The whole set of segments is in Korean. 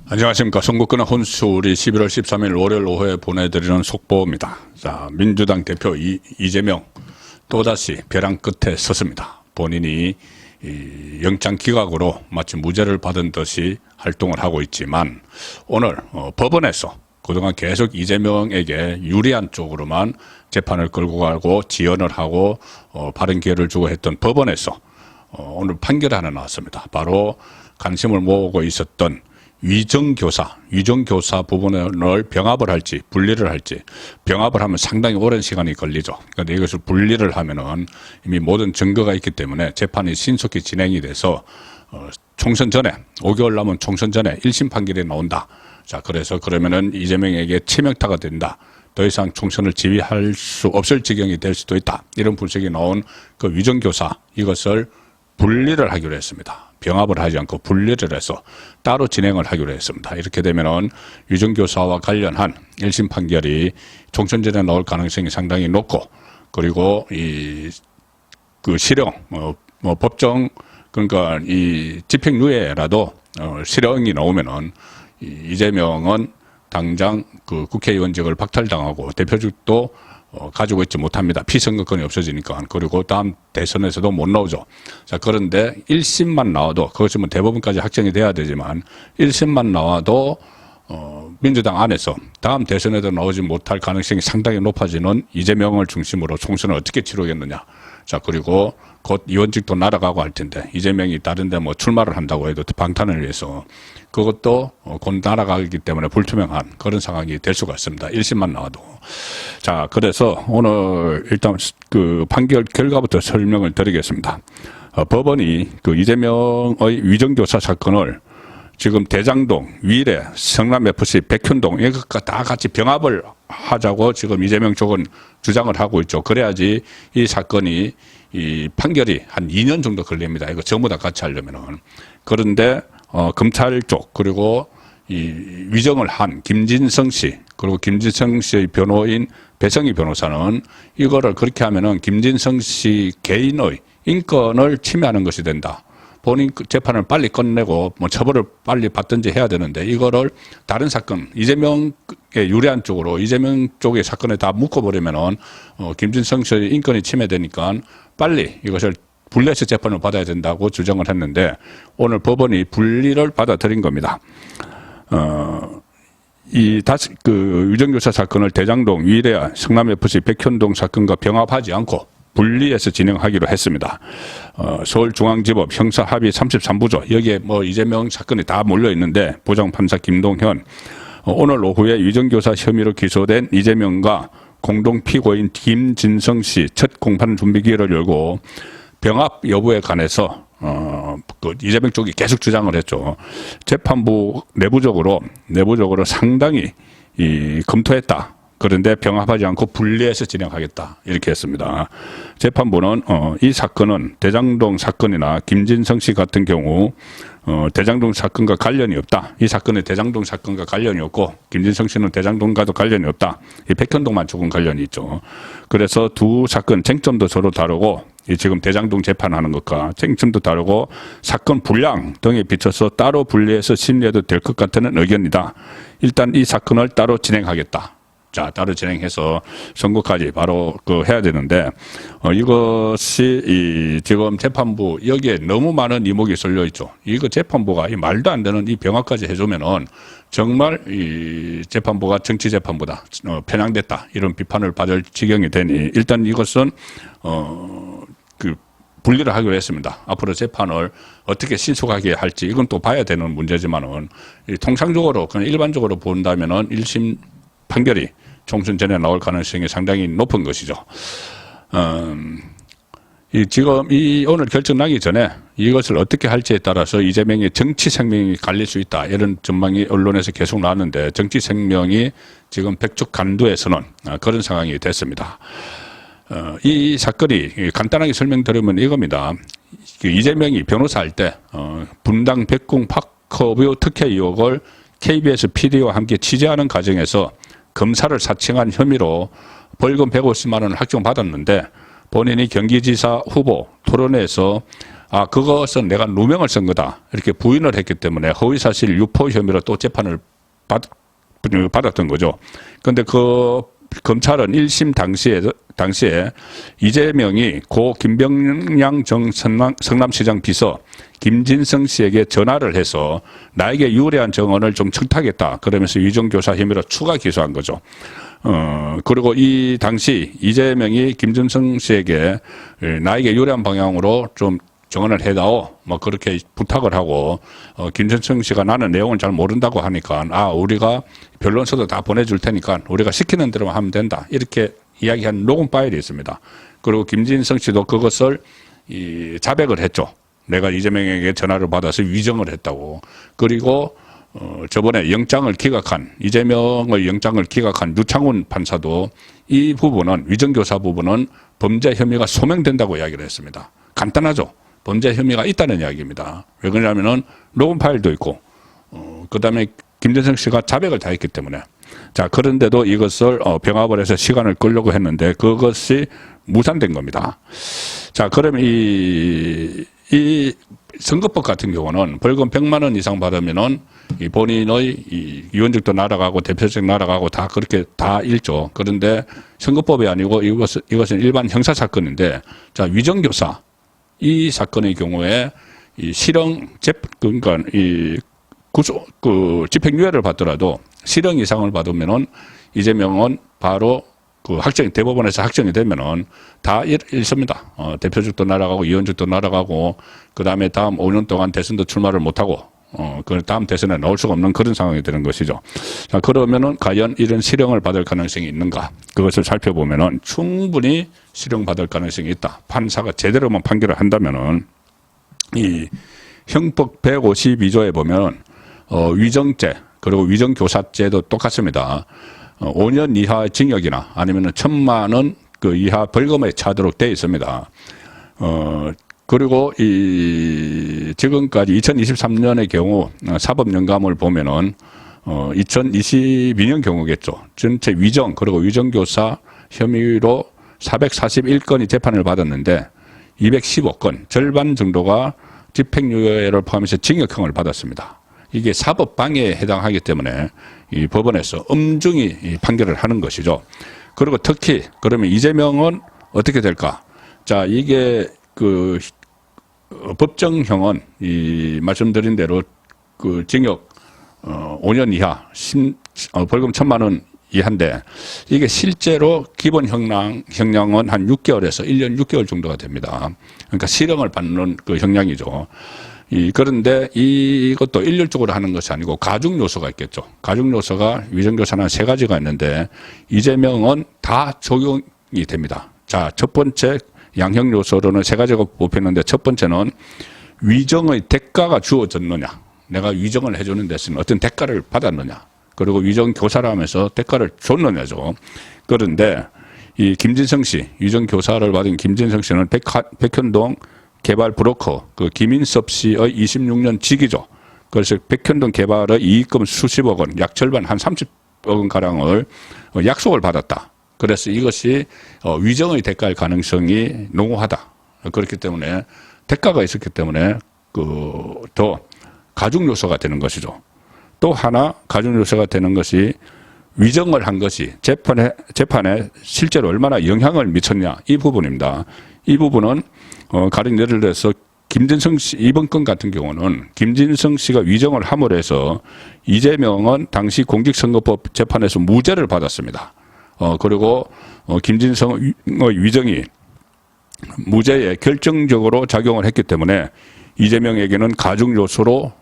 안녕하십니까. 선거권의 혼수리 11월 13일 월요일 오후에 보내드리는 속보입니다. 자, 민주당 대표 이재명 또다시 벼랑 끝에 섰습니다. 본인이 영장 기각으로 마치 무죄를 받은 듯이 활동을 하고 있지만 오늘 법원에서 그동안 계속 이재명에게 유리한 쪽으로만 재판을 끌고 가고 지연을 하고 바른 기회를 주고 했던 법원에서 오늘 판결이 하나 나왔습니다. 바로 관심을 모으고 있었던 위정교사 부분을 병합을 할지 분리를 할지, 병합을 하면 상당히 오랜 시간이 걸리죠. 그런데 이것을 분리를 하면은 이미 모든 증거가 있기 때문에 재판이 신속히 진행이 돼서 총선 전에 5개월 남은 총선 전에 1심 판결이 나온다. 자, 그래서 그러면은 이재명에게 치명타가 된다. 더 이상 총선을 지휘할 수 없을 지경이 될 수도 있다. 이런 분석이 나온 그 위정교사, 이것을 분리를 하기로 했습니다. 병합을 하지 않고 분리를 해서 따로 진행을 하기로 했습니다. 이렇게 되면은 위정교사와 관련한 1심 판결이 총선 전에 나올 가능성이 상당히 높고, 그리고 그 실형, 법정, 그러니까 이 집행유예라도 실형이 나오면은 이재명은 당장 그 국회의원직을 박탈당하고 대표직도 가지고 있지 못합니다. 피선거권이 없어지니까. 그리고 다음 대선에서도 못 나오죠. 자, 그런데 1심만 나와도, 그것이 뭐 대법원까지 확정이 돼야 되지만 1심만 나와도 민주당 안에서 다음 대선에도 나오지 못할 가능성이 상당히 높아지는 이재명을 중심으로 총선을 어떻게 치르겠느냐. 자, 그리고 곧 의원직도 날아가고 할 텐데 이재명이 다른 데 뭐 출마를 한다고 해도 방탄을 위해서 그것도 곧 날아가기 때문에 불투명한 그런 상황이 될 수가 있습니다. 1심만 나와도. 자, 그래서 오늘 일단 그 판결 결과부터 설명을 드리겠습니다. 법원이 그 이재명의 위정교사 사건을 지금 대장동, 위례, 성남FC, 백현동 이것과 다 같이 병합을 하자고 지금 이재명 쪽은 주장을 하고 있죠. 그래야지 이 사건이 이 판결이 한 2년 정도 걸립니다. 이거 전부 다 같이 하려면은. 그런데 검찰 쪽, 그리고 이 위정을 한 김진성 씨, 그리고 김진성 씨의 변호인 배성희 변호사는 이거를 그렇게 하면은 김진성 씨 개인의 인권을 침해하는 것이 된다. 본인 재판을 빨리 끝내고 뭐 처벌을 빨리 받든지 해야 되는데 이거를 다른 사건, 이재명에 유리한 쪽으로 이재명 쪽의 사건에 다 묶어버리면은 김진성 씨의 인권이 침해되니까 빨리 이것을 분리해서 재판을 받아야 된다고 주장을 했는데 오늘 법원이 분리를 받아들인 겁니다. 그 위정교사 사건을 대장동, 위례, 성남FC, 백현동 사건과 병합하지 않고 분리해서 진행하기로 했습니다. 서울중앙지법 형사합의 33부조, 여기에 뭐 이재명 사건이 다 몰려 있는데 부장판사 김동현, 오늘 오후에 위정교사 혐의로 기소된 이재명과 공동 피고인 김진성 씨 첫 공판 준비 기회를 열고 병합 여부에 관해서 그 이재명 쪽이 계속 주장을 했죠. 재판부 내부적으로 상당히 검토했다. 그런데 병합하지 않고 분리해서 진행하겠다. 이렇게 했습니다. 재판부는 이 사건은 대장동 사건이나 김진성 씨 같은 경우 대장동 사건과 관련이 없다. 이 사건은 대장동 사건과 관련이 없고 김진성 씨는 대장동과도 관련이 없다. 이 백현동만 조금 관련이 있죠. 그래서 두 사건 쟁점도 서로 다르고 지금 대장동 재판하는 것과 쟁점도 다르고 사건 분량 등에 비춰서 따로 분리해서 심리해도 될 것 같다는 의견이다. 일단 이 사건을 따로 진행하겠다. 자, 따로 진행해서 선고까지 바로 해야 되는데, 이것이 지금 재판부, 여기에 너무 많은 이목이 쏠려 있죠. 이거 재판부가 이 말도 안 되는 이 병합까지 해주면은 정말 이 재판부가 정치 재판부다, 편향됐다, 이런 비판을 받을 지경이 되니, 일단 이것은, 분리를 하기로 했습니다. 앞으로 재판을 어떻게 신속하게 할지, 이건 또 봐야 되는 문제지만은, 통상적으로, 그냥 일반적으로 본다면은 1심 판결이 총선 전에 나올 가능성이 상당히 높은 것이죠. 지금 오늘 결정 나기 전에 이것을 어떻게 할지에 따라서 이재명의 정치 생명이 갈릴 수 있다. 이런 전망이 언론에서 계속 나왔는데 정치 생명이 지금 백척 간두에서는 그런 상황이 됐습니다. 이 사건이 간단하게 설명드리면 이겁니다. 이재명이 변호사 할 때 분당 백궁 파커뷰 특혜 의혹을 KBS PD와 함께 취재하는 과정에서 검사를 사칭한 혐의로 벌금 150만 원을 확정받았는데 본인이 경기지사 후보 토론회에서 그것은 내가 누명을 쓴 거다. 이렇게 부인을 했기 때문에 허위사실 유포 혐의로 또 재판을 받았던 거죠. 그런데 그 검찰은 1심 당시에 이재명이 고 김병량 전 성남시장 비서 김진성 씨에게 전화를 해서 나에게 유리한 정언을 좀 청탁했다. 그러면서 위정교사 혐의로 추가 기소한 거죠. 그리고 이 당시 이재명이 김진성 씨에게 나에게 유리한 방향으로 좀 정언을 해다오. 뭐 그렇게 부탁을 하고 김진성 씨가 나는 내용을 잘 모른다고 하니까 우리가 변론서도 다 보내줄 테니까 우리가 시키는 대로만 하면 된다. 이렇게 이야기한 녹음 파일이 있습니다. 그리고 김진성 씨도 그것을 자백을 했죠. 내가 이재명에게 전화를 받아서 위정을 했다고. 그리고 저번에 영장을 기각한 이재명의 영장을 기각한 유창훈 판사도 이 부분은 위정교사 부분은 범죄 혐의가 소명된다고 이야기를 했습니다. 간단하죠. 범죄 혐의가 있다는 이야기입니다. 왜 그러냐면은 녹음 파일도 있고, 그다음에 김진성 씨가 자백을 다 했기 때문에. 자, 그런데도 이것을 병합을 해서 시간을 끌려고 했는데 그것이 무산된 겁니다. 자, 그러면 이 선거법 같은 경우는 벌금 100만 원 이상 받으면은 이 본인의 위원직도 날아가고 대표직 날아가고 다 그렇게 다 잃죠. 그런데 선거법이 아니고 이것은 일반 형사 사건인데, 자, 위정교사 이 사건의 경우에 이 그러니까 집행유예를 받더라도 실형 이상을 받으면은 이재명은 바로 대법원에서 확정이 되면은 다 잃습니다. 대표직도 날아가고 위원직도 날아가고, 그 다음에 다음 5년 동안 대선도 출마를 못하고, 그 다음 대선에 나올 수가 없는 그런 상황이 되는 것이죠. 자, 그러면은 과연 이런 실형을 받을 가능성이 있는가? 그것을 살펴보면은 충분히 실형 받을 가능성이 있다. 판사가 제대로만 판결을 한다면은 이 형법 152조에 보면 위정죄 그리고 위정교사죄도 똑같습니다. 5년 이하 징역이나 아니면 1,000만 원 그 이하 벌금에 차도록 되어 있습니다. 그리고 지금까지 2023년의 경우 사법연감을 보면은 2022년 경우겠죠. 전체 위정 그리고 위정교사 혐의로 441건이 재판을 받았는데 215건 절반 정도가 집행유예를 포함해서 징역형을 받았습니다. 이게 사법방해에 해당하기 때문에 이 법원에서 엄중히 판결을 하는 것이죠. 그리고 특히 그러면 이재명은 어떻게 될까? 자, 이게 법정형은 말씀드린 대로 징역 5년 이하 벌금 1,000만 원 이하인데 이게 실제로 기본 형량은 한 6개월에서 1년 6개월 정도가 됩니다. 그러니까 실형을 받는 그 형량이죠. 그런데 이것도 일률적으로 하는 것이 아니고 가중 요소가 있겠죠. 가중 요소가 위정교사는 3가지가 있는데 이재명은 다 적용이 됩니다. 자, 첫 번째 양형 요소로는 3가지가 뽑히는데 첫 번째는 위정의 대가가 주어졌느냐. 내가 위정을 해주는 데서는 어떤 대가를 받았느냐. 그리고 위정교사라면서 대가를 줬느냐죠. 그런데 이 김진성 씨, 위정교사를 받은 김진성 씨는 백현동 개발 브로커 김인섭 씨의 26년 직이죠. 그래서 백현동 개발의 이익금 수십억 원, 약 절반 한 30억 원 가량을 약속을 받았다. 그래서 이것이 위정의 대가일 가능성이 농후하다. 그렇기 때문에 대가가 있었기 때문에 더 가중 요소가 되는 것이죠. 또 하나 가중 요소가 되는 것이 위정을 한 것이 재판에 실제로 얼마나 영향을 미쳤냐 이 부분입니다. 이 부분은 가령 예를 들어서 김진성 씨 이번 건 같은 경우는 김진성 씨가 위정을 함으로 해서 이재명은 당시 공직선거법 재판에서 무죄를 받았습니다. 그리고 김진성의 위정이 무죄에 결정적으로 작용을 했기 때문에 이재명에게는 가중 요소로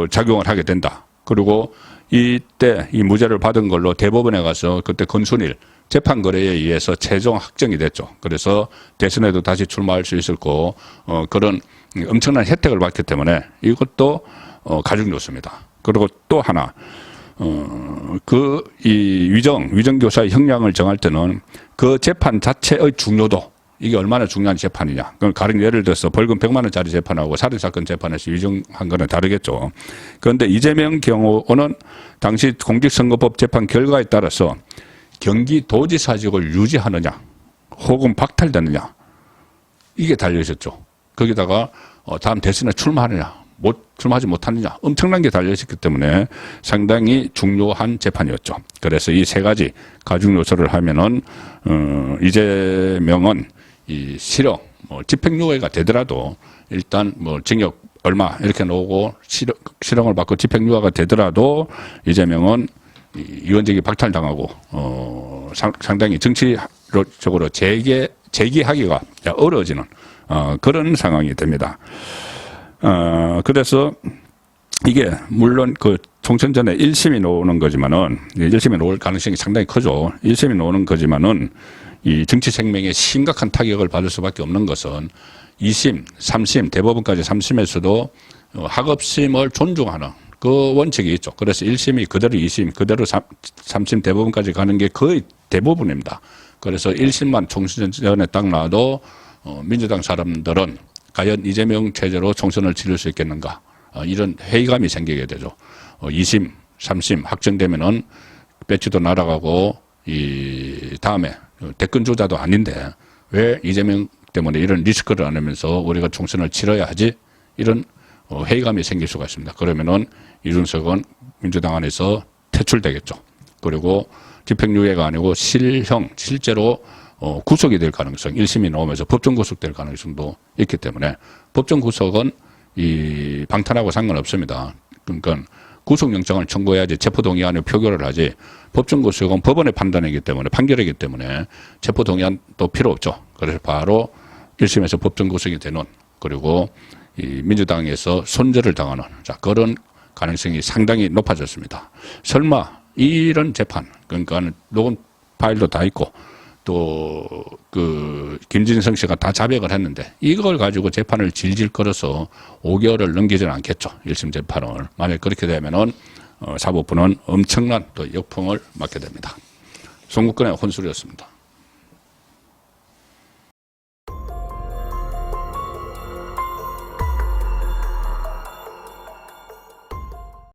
작용을 하게 된다. 그리고 이때 이 무죄를 받은 걸로 대법원에 가서 그때 권순일 재판 거래에 의해서 최종 확정이 됐죠. 그래서 대선에도 다시 출마할 수 있었고 그런 엄청난 혜택을 받기 때문에 이것도 가중 요소입니다. 그리고 또 하나 위정교사의 형량을 정할 때는 그 재판 자체의 중요도 이게 얼마나 중요한 재판이냐. 그럼 가령 예를 들어서 벌금 100만 원짜리 재판하고 살인사건 재판에서 위정한 거는 다르겠죠. 그런데 이재명 경우는 당시 공직선거법 재판 결과에 따라서 경기도지사직을 유지하느냐 혹은 박탈되느냐 이게 달려 있었죠. 거기다가 다음 대선에 출마하느냐, 출마하지 못하느냐 엄청난 게 달려있었기 때문에 상당히 중요한 재판이었죠. 그래서 이 세 가지 가중 요소를 하면은 이재명은 이 실형, 집행유예가 되더라도 일단 징역 얼마 이렇게 나오고 실형을 받고 집행유예가 되더라도 이재명은 의원직이 박탈당하고 상당히 정치적으로 재기하기가 어려워지는 그런 상황이 됩니다. 그래서 이게 물론 그 총선 전에 1심이 나오는 거지만은 1심이 나올 가능성이 상당히 크죠. 1심이 나오는 거지만은 이 정치 생명에 심각한 타격을 받을 수밖에 없는 것은 2심, 3심, 대법원까지 3심에서도 학업심을 존중하는 그 원칙이 있죠. 그래서 1심이 그대로 2심, 그대로 3심 대법원까지 가는 게 거의 대부분입니다. 그래서 1심만 총선 전에 딱 나와도 민주당 사람들은 과연 이재명 체제로 총선을 치를 수 있겠는가 이런 회의감이 생기게 되죠. 2심, 3심 확정되면은 배치도 날아가고 이 다음에 대권 주자도 아닌데 왜 이재명 때문에 이런 리스크를 안 하면서 우리가 총선을 치러야 하지 이런 회의감이 생길 수가 있습니다. 그러면은 이준석은 민주당 안에서 퇴출되겠죠. 그리고 집행유예가 아니고 실형, 실제로 구속이 될 가능성, 1심이 나오면서 법정 구속될 가능성도 있기 때문에 법정 구속은 이 방탄하고 상관없습니다. 그러니까 구속영장을 청구해야지 체포동의안을 표결을 하지 법정 구속은 법원의 판단이기 때문에 판결이기 때문에 체포동의안도 필요 없죠. 그래서 바로 1심에서 법정 구속이 되는 그리고 이 민주당에서 손절을 당하는 그런 가능성이 상당히 높아졌습니다. 설마 이런 재판 그러니까 녹음 파일도 다 있고 또 그 김진성 씨가 다 자백을 했는데 이걸 가지고 재판을 질질 끌어서 5개월을 넘기지는 않겠죠. 1심 재판을. 만약 그렇게 되면은 사법부는 엄청난 또 역풍을 맞게 됩니다. 송국근의 혼술이었습니다.